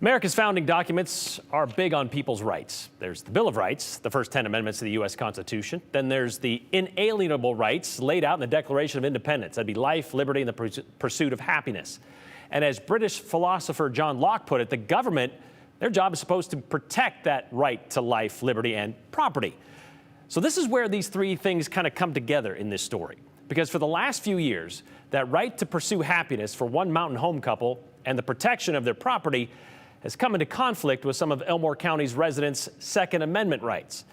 America's founding documents are big on people's rights. There's the Bill of Rights, the first 10 amendments to the U.S. Constitution. Then there's the inalienable rights laid out in the Declaration of Independence. That'd be life, liberty, and the pursuit of happiness. And as British philosopher John Locke put it, the government, their job is supposed to protect that right to life, liberty, and property. So this is where these three things kind of come together in this story. Because for the last few years, that right to pursue happiness for one mountain home couple and the protection of their property has come into conflict with some of Elmore County's residents' Second Amendment rights.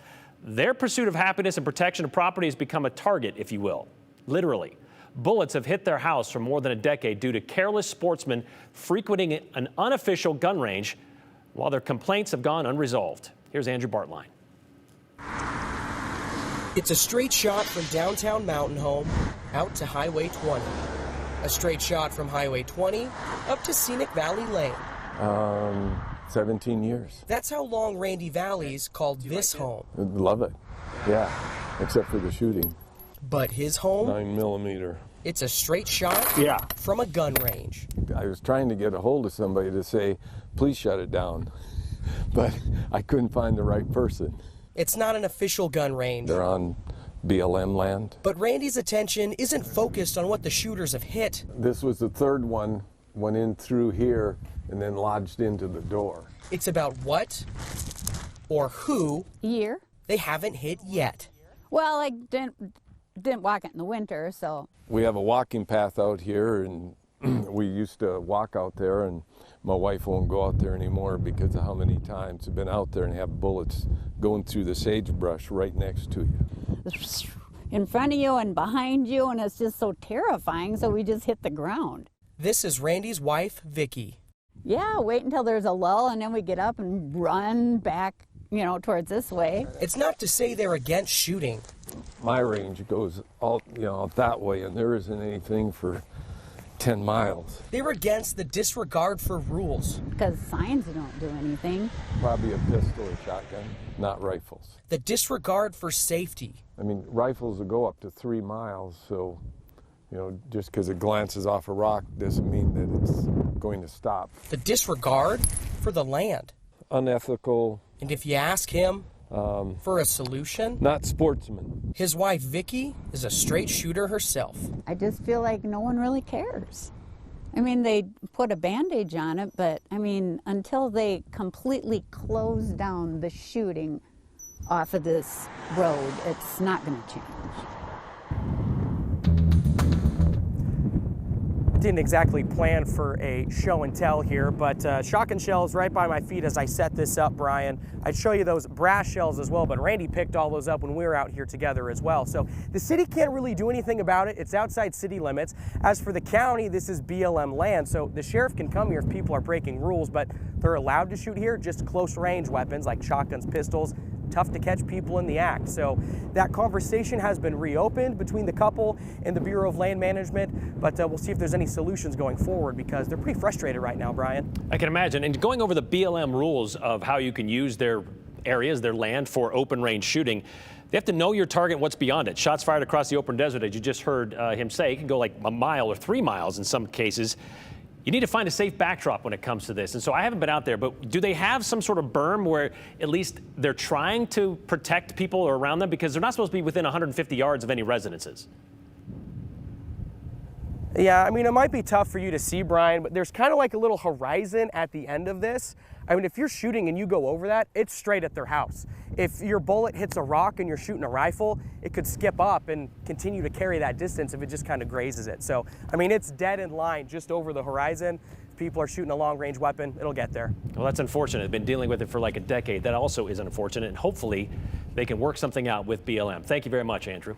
Their pursuit of happiness and protection of property has become a target, if you will, literally. Bullets have hit their house for more than a decade due to careless sportsmen frequenting an unofficial gun range while their complaints have gone unresolved. Here's Andrew Bartline. It's a straight shot from downtown Mountain Home out to Highway 20. A straight shot from Highway 20 up to Scenic Valley Lane. 17 years. That's how long Randy Valleys called this home. Love it. Yeah, except for the shooting. But his home? 9mm. It's a straight shot from a gun range. I was trying to get a hold of somebody to say, please shut it down. But I couldn't find the right person. It's not an official gun range. They're on BLM land. But Randy's attention isn't focused on what the shooters have hit. This was the third one, went in through here and then lodged into the door. It's about what or who year they haven't hit yet. Well, I didn't walk it in the winter, so. We have a walking path out here, and we used to walk out there, and my wife won't go out there anymore because of how many times I've been out there and have bullets going through the sagebrush right next to you. In front of you and behind you, and it's just so terrifying, so we just hit the ground. This is Randy's wife, Vicki. Yeah, wait until there's a lull, and then we get up and run back, towards this way. It's not to say they're against shooting. My range goes all, that way, and there isn't anything for 10 miles. They're against the disregard for rules. Because signs don't do anything. Probably a pistol or shotgun, not rifles. The disregard for safety. I mean, rifles will go up to 3 miles, so, just because it glances off a rock doesn't mean that it's going to stop. The disregard for the land. Unethical. And if you ask him for a solution, not sportsman. His wife, Vicki, is a straight shooter herself. I just feel like no one really cares. I mean, they put a bandage on it, but until they completely close down the shooting off of this road, it's not going to change. Didn't exactly plan for a show and tell here, but shotgun shells right by my feet as I set this up, Brian. I'd show you those brass shells as well, but Randy picked all those up when we were out here together as well. So the city can't really do anything about it. It's outside city limits. As for the county, this is BLM land, so the sheriff can come here if people are breaking rules, but they're allowed to shoot here, just close range weapons like shotguns, pistols. Tough to catch people in the act. So that conversation has been reopened between the couple and the Bureau of Land Management, but we'll see if there's any solutions going forward because they're pretty frustrated right now, Brian. I can imagine. And going over the BLM rules of how you can use their areas, their land for open range shooting, they have to know your target and what's beyond it. Shots fired across the open desert, as you just heard him say, it can go like a mile or 3 miles in some cases. You need to find a safe backdrop when it comes to this. And so I haven't been out there, but do they have some sort of berm where at least they're trying to protect people around them? Because they're not supposed to be within 150 yards of any residences. Yeah, it might be tough for you to see, Brian, but there's kind of like a little horizon at the end of this. If you're shooting and you go over that, it's straight at their house. If your bullet hits a rock and you're shooting a rifle, it could skip up and continue to carry that distance if it just kind of grazes it. So, it's dead in line just over the horizon. If people are shooting a long-range weapon, it'll get there. Well, that's unfortunate. They've been dealing with it for like a decade. That also is unfortunate, and hopefully they can work something out with BLM. Thank you very much, Andrew.